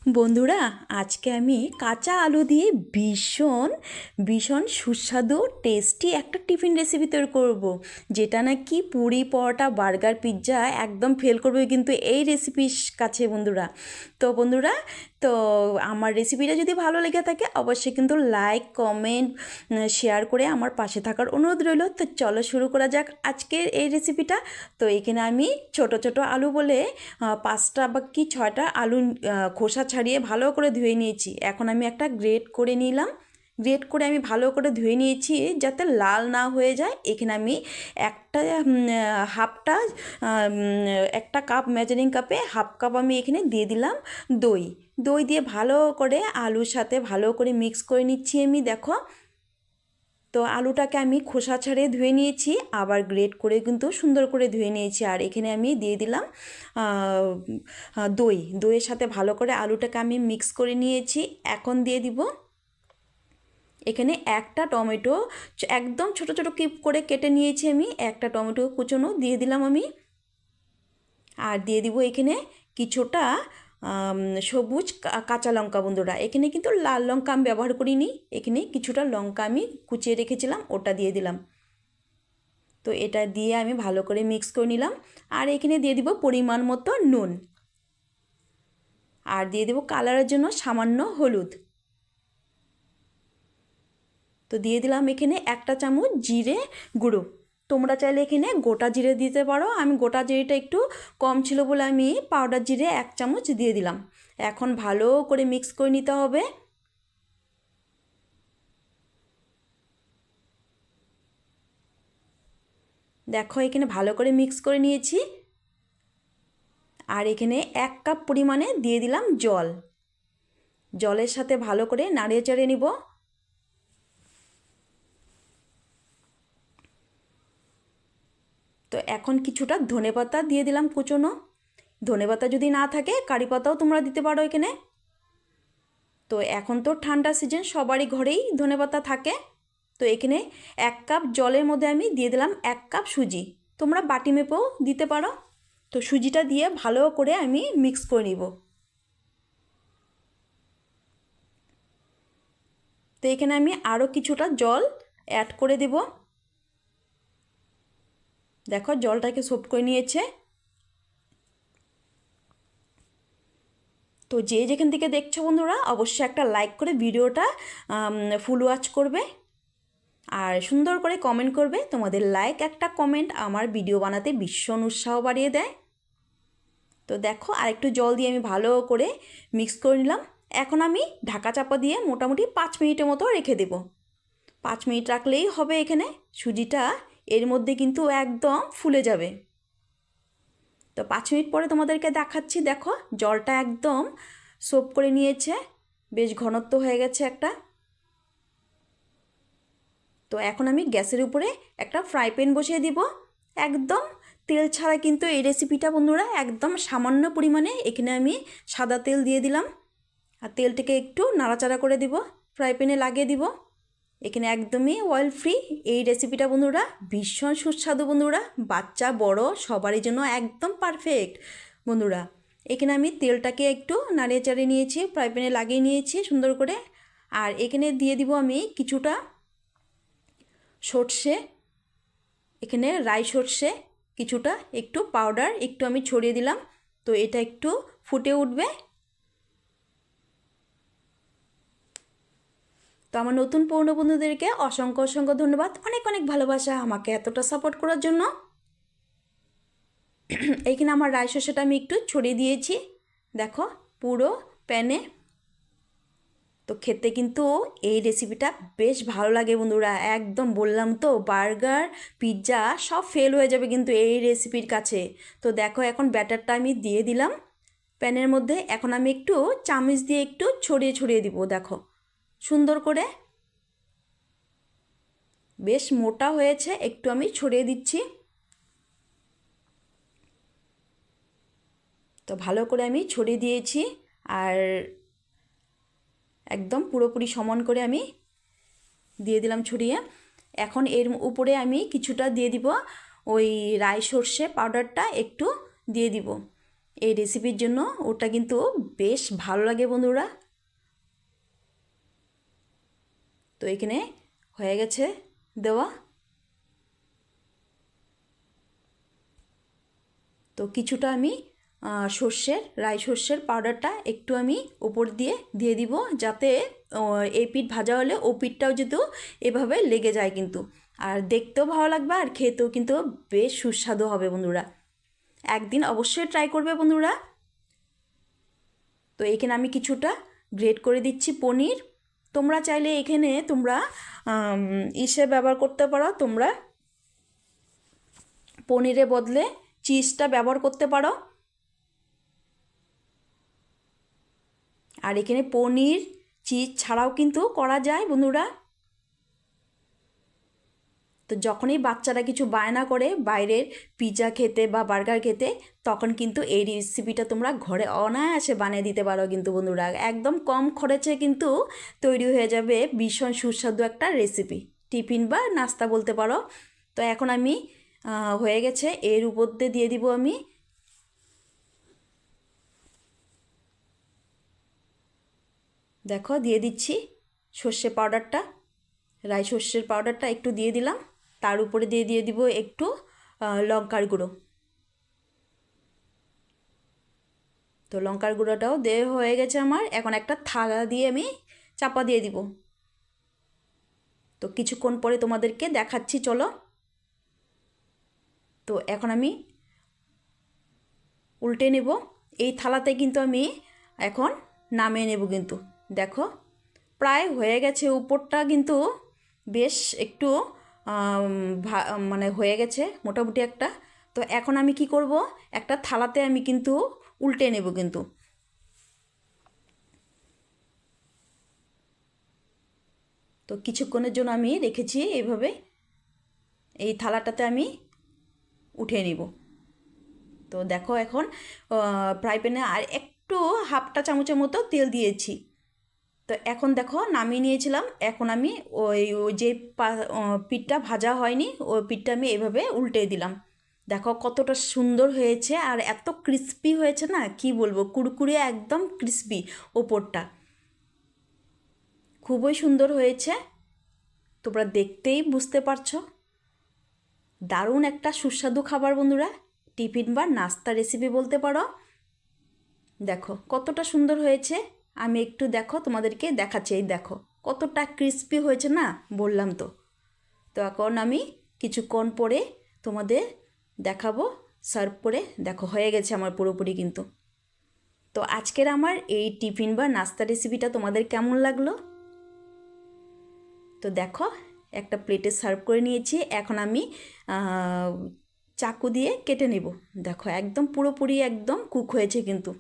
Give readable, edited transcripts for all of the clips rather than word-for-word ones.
বন্ধুরা, আজকে আমি কাঁচা আলু দিয়ে ভীষণ ভীষণ সুস্বাদু টেস্টি একটা টিফিন রেসিপি তৈরি করব, যেটা নাকি পুরি, পরোটা, বার্গার, পিৎজা একদম ফেল করবে কিন্তু এই রেসিপির কাছে বন্ধুরা। তো বন্ধুরা, তো আমার রেসিপিটা যদি ভালো লেগে থাকে অবশ্যই কিন্তু লাইক, কমেন্ট, শেয়ার করে আমার পাশে থাকার অনুরোধ রইল। তো চলো শুরু করা যাক আজকের এই রেসিপিটা। তো এখানে আমি ছোট ছোট আলু বলে 5টা বা কি 6টা আলু খোসা ছাড়িয়ে ভালো করে ধুয়ে নিয়েছি। এখন আমি একটা গ্রেট করে নিলাম। গ্রেট করে আমি ভালো করে ধুয়ে নিয়েছি যাতে লাল না হয়ে যায়। এখানে আমি একটা হাফটা একটা কাপ, মেজারিং কাপে হাফ কাপ আমি এখানে দিয়ে দিলাম দই। দই দিয়ে ভালো করে আলুর সাথে ভালো করে মিক্স করে নিচ্ছি আমি। দেখো, তো আলুটাকে আমি খোসা ছাড়িয়ে ধুয়ে নিয়েছি, আবার গ্রেট করে কিন্তু সুন্দর করে ধুয়ে নিয়েছি। আর এখানে আমি দিয়ে দিলাম দইয়ের সাথে ভালো করে আলুটাকে আমি মিক্স করে নিয়েছি। এখন দিয়ে দিব এখানে একটা টমেটো, একদম ছোট ছোট কিউব করে কেটে নিয়েছি আমি। একটা টমেটো কুচনো দিয়ে দিলাম আমি। আর দিয়ে দিব এখানে কিছুটা সবুজ কাঁচা লঙ্কা। বন্ধুরা, এখানে কিন্তু লাল লঙ্কা আমি ব্যবহার করিনি, এখানে কিছুটা লঙ্কা আমি কুচিয়ে রেখেছিলাম, ওটা দিয়ে দিলাম। তো এটা দিয়ে আমি ভালো করে মিক্স করে নিলাম। আর এখানে দিয়ে দিব পরিমাণ মতো নুন, আর দিয়ে দেব কালারের জন্য সামান্য হলুদ। তো দিয়ে দিলাম এখানে একটা চামচ জিরে গুঁড়ো। তোমরা চাইলে এখানে গোটা জিরে দিতে পারো, আমি গোটা জিরেটা একটু কম ছিল বলে আমি পাউডার জিরে 1 চামচ দিয়ে দিলাম। এখন ভালো করে মিক্স করে নিতে হবে। দেখো, এখানে ভালো করে মিক্স করে নিয়েছি। আর এখানে 1 কাপ পরিমাণে দিয়ে দিলাম জল। জলের সাথে ভালো করে নাড়িয়ে চাড়িয়ে নিব। তো এখন কিছুটা ধনেপাতা দিয়ে দিলাম কুচনো। ধনেপাতা যদি না থাকে কারি পাতাও তোমরা দিতে পারো এখানে। তো এখন তো ঠান্ডা সিজন, সবারই ঘরেই ধনেপাতা থাকে। তো এখানে 1 কাপ জলের মধ্যে আমি দিয়ে দিলাম 1 কাপ সুজি। তোমরা বাটি মেপেও দিতে পারো। তো সুজিটা দিয়ে ভালো করে আমি মিক্স করে নিব। তো এখানে আমি আরও কিছুটা জল অ্যাড করে দেব। দেখো, জলটাকে সোপ করে নিয়েছে। তো যে যেখান থেকে দেখছো বন্ধুরা, অবশ্যই একটা লাইক করে ভিডিওটা ফুল ওয়াচ করবে, আর সুন্দর করে কমেন্ট করবে। তোমাদের লাইক, একটা কমেন্ট আমার ভিডিও বানাতে ভীষণ উৎসাহ বাড়িয়ে দেয়। তো দেখো, আরেকটু জল দিয়ে আমি ভালো করে মিক্স করে নিলাম। এখন আমি ঢাকা চাপা দিয়ে মোটামুটি 5 মিনিটের মতো রেখে দেব। 5 মিনিট রাখলেই হবে। এখানে সুজিটা এর মধ্যে কিন্তু একদম ফুলে যাবে। তো 5 মিনিট পরে তোমাদেরকে দেখাচ্ছি। দেখো, জলটা একদম সোপ করে নিয়েছে, বেশ ঘনত্ব হয়ে গেছে একটা। তো এখন আমি গ্যাসের উপরে একটা ফ্রাই প্যান বসিয়ে দিব। একদম তেল ছাড়া কিন্তু এই রেসিপিটা বন্ধুরা, একদম সামান্য পরিমাণে এখানে আমি সাদা তেল দিয়ে দিলাম। আর তেলটাকে একটু নাড়াচাড়া করে দিব, ফ্রাই প্যানে লাগিয়ে দিব। এখানে একদমই অয়েল ফ্রি এই রেসিপিটা বন্ধুরা, ভীষণ সুস্বাদু বন্ধুরা। বাচ্চা বড় সবারই জন্য একদম পারফেক্ট বন্ধুরা। এখানে আমি তেলটাকে একটু নাড়িয়ে চাড়িয়ে নিয়েছি, ফ্রাই প্যানে লাগিয়ে নিয়েছি সুন্দর করে। আর এখানে দিয়ে দিব আমি কিছুটা সর্ষে, এখানে রাই সর্ষে কিছুটা, একটু পাউডার একটু আমি ছড়িয়ে দিলাম। তো এটা একটু ফুটে উঠবে। তো আমার নতুন পুরনো বন্ধুদেরকে অসংখ্য অসংখ্য ধন্যবাদ, অনেক অনেক ভালোবাসা আমাকে এতটা সাপোর্ট করার জন্য। এইখানে আমার রাই সর্ষেটা আমি একটু ছড়িয়ে দিয়েছি, দেখো, পুরো প্যানে। তো খেতে কিন্তু এই রেসিপিটা বেশ ভালো লাগে বন্ধুরা। একদম বললাম তো, বার্গার, পিৎজা সব ফেল হয়ে যাবে কিন্তু এই রেসিপির কাছে। তো দেখো, এখন ব্যাটারটা আমি দিয়ে দিলাম প্যানের মধ্যে। এখন আমি একটু চামচ দিয়ে একটু ছড়িয়ে ছড়িয়ে দিব। দেখো, সুন্দর করে বেশ মোটা হয়েছে, একটু আমি ছড়িয়ে দিচ্ছি। তো ভালো করে আমি ছড়িয়ে দিয়েছি। আর একদম পুরোপুরি সমান করে আমি দিয়ে দিলাম ছড়িয়ে। এখন এর উপরে আমি কিছুটা দিয়ে দিব ওই রাই সর্ষে পাউডারটা, একটু দিয়ে দিব। এই রেসিপির জন্য ওটা কিন্তু বেশ ভালো লাগে বন্ধুরা। তো এখানে হয়ে গেছে দেওয়া। তো কিছুটা আমি রাই সর্ষের পাউডারটা একটু আমি উপর দিয়ে দিব, যাতে এই পিঠ ভাজা হলে ও পিঠটাও যেহেতু এভাবে লেগে যায় কিন্তু, আর দেখতেও ভালো লাগবে আর খেতেও কিন্তু বেশ সুস্বাদু হবে বন্ধুরা। একদিন অবশ্যই ট্রাই করবে বন্ধুরা। তো এখানে আমি কিছুটা গ্রেট করে দিচ্ছি পনির। তোমরা চাইলে এখানে তোমরা ইসে ব্যবহার করতে পারো, তোমরা পনিরের বদলে চিজটা ব্যবহার করতে পারো। আর এখানে পনির চিজ ছাড়াও কিন্তু করা যায় বন্ধুরা। তো যখনই বাচ্চারা কিছু বায়না করে বাইরের পিৎজা খেতে বা বার্গার খেতে, তখন কিন্তু এই রেসিপিটা তোমরা ঘরে অনায়াসে বানিয়ে দিতে পারো কিন্তু বন্ধুরা। একদম কম খরচে কিন্তু তৈরি হয়ে যাবে ভীষণ সুস্বাদু একটা রেসিপি, টিফিন বা নাস্তা বলতে পারো। তো এখন আমি হয়ে গেছে, এর উপর দিয়ে দিব আমি দেখো দিয়ে দিচ্ছি সর্ষে পাউডারটা, রাই সর্ষের পাউডারটা একটু দিয়ে দিলাম। তার উপরে দিয়ে দিব একটু লঙ্কার গুঁড়ো। তো লঙ্কার গুঁড়োটাও দেওয়া হয়ে গেছে আমার। এখন একটা থালা দিয়ে আমি চাপা দিয়ে দিব। তো কিছুক্ষণ পরে তোমাদেরকে দেখাচ্ছি, চলো। তো এখন আমি উল্টে নেব। এই থালাতে কিন্তু আমি এখন নামিয়ে নেব কিন্তু। দেখো প্রায় হয়ে গেছে, উপরটা কিন্তু বেশ একটু মানে হয়ে গেছে মোটামুটি একটা। তো এখন আমি কি করব, একটা থালাতে আমি কিন্তু উল্টে নেব কিন্তু। তো কিছুক্ষণের জন্য আমি রেখেছি এইভাবে, এই থালাটাতে আমি উঠিয়ে নিব। তো দেখো এখন ফ্রাই প্যানে আর একটু হাফটা চামচের মতো তেল দিয়েছি। তো এখন দেখো নামিয়ে নিয়েছিলাম। এখন আমি ওই ওই যে পিঠটা ভাজা হয়নি, ওই পিঠটা আমি এভাবে উল্টে দিলাম। দেখো কতটা সুন্দর হয়েছে, আর এত ক্রিস্পি হয়েছে না, কি বলবো, কুড়কুড়ে একদম ক্রিস্পি ওপরটা, খুবই সুন্দর হয়েছে। তোমরা দেখতেই বুঝতে পারছো, দারুণ একটা সুস্বাদু খাবার বন্ধুরা, টিফিন বা নাস্তা রেসিপি বলতে পারো। দেখো কতটা সুন্দর হয়েছে। আমি একটু দেখো তোমাদেরকে দেখাচ্ছি, এই দেখো কতটা ক্রিস্পি হয়েছে না, বললাম তো। তো এখন আমি কিছুক্ষণ পরে তোমাদের দেখাবো সার্ভ করে। দেখো হয়ে গেছে আমার পুরোপুরি কিন্তু। তো আজকের আমার এই টিফিন বা নাস্তা রেসিপিটা তোমাদের কেমন লাগলো? তো দেখো একটা প্লেটে সার্ভ করে নিয়েছি। এখন আমি চাকু দিয়ে কেটে নেব। দেখো একদম পুরোপুরি একদম কুক হয়েছে কিন্তু,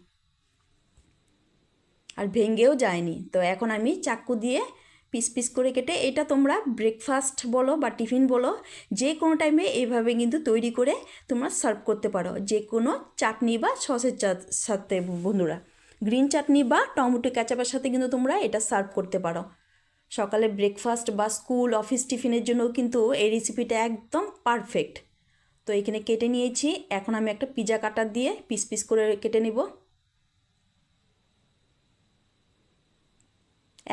আর ভেঙেও যায়নি। তো এখন আমি চাকু দিয়ে পিস পিস করে কেটে, এটা তোমরা ব্রেকফাস্ট বলো বা টিফিন বলো, যে কোনো টাইমে এইভাবে কিন্তু তৈরি করে তোমরা সার্ভ করতে পারো, যে কোনো চাটনি বা সসের সাথে বন্ধুরা। গ্রিন চাটনি বা টমেটো কেচাপের সাথে কিন্তু তোমরা এটা সার্ভ করতে পারো। সকালে ব্রেকফাস্ট বা স্কুল অফিস টিফিনের জন্য কিন্তু এই রেসিপিটা একদম পারফেক্ট। তো এখানে কেটে নিয়েছি। এখন আমি একটা পিৎজা কাটার দিয়ে পিস পিস করে কেটে নেব।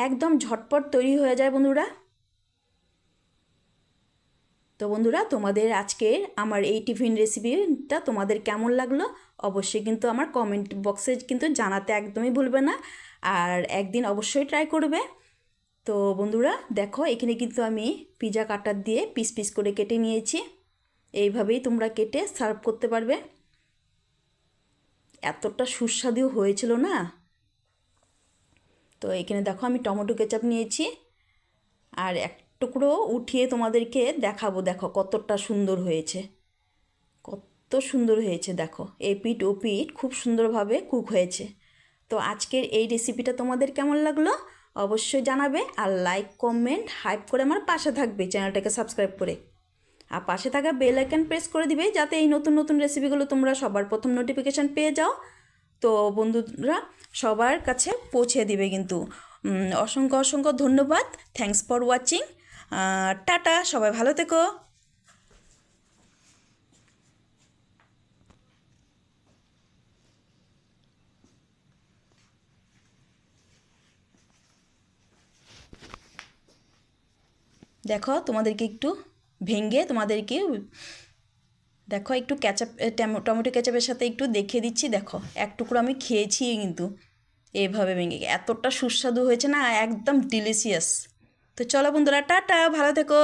একদম ঝটপট তৈরি হয়ে যায় বন্ধুরা। তো বন্ধুরা, তোমাদের আজকের আমার এই টিফিন রেসিপিটা তোমাদের কেমন লাগলো অবশ্যই কিন্তু আমার কমেন্ট বক্সে কিন্তু জানাতে একদমই ভুলবে না, আর একদিন অবশ্যই ট্রাই করবে। তো বন্ধুরা দেখো এখানে কিন্তু আমি পিৎজা কাটার দিয়ে পিস পিস করে কেটে নিয়েছি। এইভাবেই তোমরা কেটে সার্ভ করতে পারবে। এতটা সুস্বাদু হয়েছিল না। তো এখানে দেখো আমি টমেটো কেচাপ নিয়েছি, আর এক টুকরো উঠিয়ে তোমাদেরকে দেখাবো। দেখো কতটা সুন্দর হয়েছে, কত সুন্দর হয়েছে। দেখো এই পিঠ ও পিঠ খুব সুন্দরভাবে কুক হয়েছে। তো আজকের এই রেসিপিটা তোমাদের কেমন লাগলো অবশ্যই জানাবে, আর লাইক কমেন্ট হাইপ করে আমার পাশে থাকবে, চ্যানেলটাকে সাবস্ক্রাইব করে, আর পাশে থাকা বেল আইকন প্রেস করে দিবে, যাতে এই নতুন নতুন রেসিপিগুলো তোমরা সবার প্রথম নোটিফিকেশান পেয়ে যাও। তো বন্ধুরা সবার কাছে পৌঁছে দিবে কিন্তু। অসংখ্য অসংখ্য ধন্যবাদ। Thanks for watching. টাটা, সবাই ভালো থেকো। দেখো তোমাদেরকে একটু ভেঙে তোমাদেরকে দেখো একটু ক্যাচাপ টমেটো ক্যাচাপের সাথে একটু দেখিয়ে দিচ্ছি। দেখো এক টুকরো আমি খেয়েছি কিন্তু এইভাবে ভেঙে এতটা সুস্বাদু হয়েছে না, একদম ডিলিশিয়াস। তো চলো বন্ধুরা, টাটা, ভালো থেকো।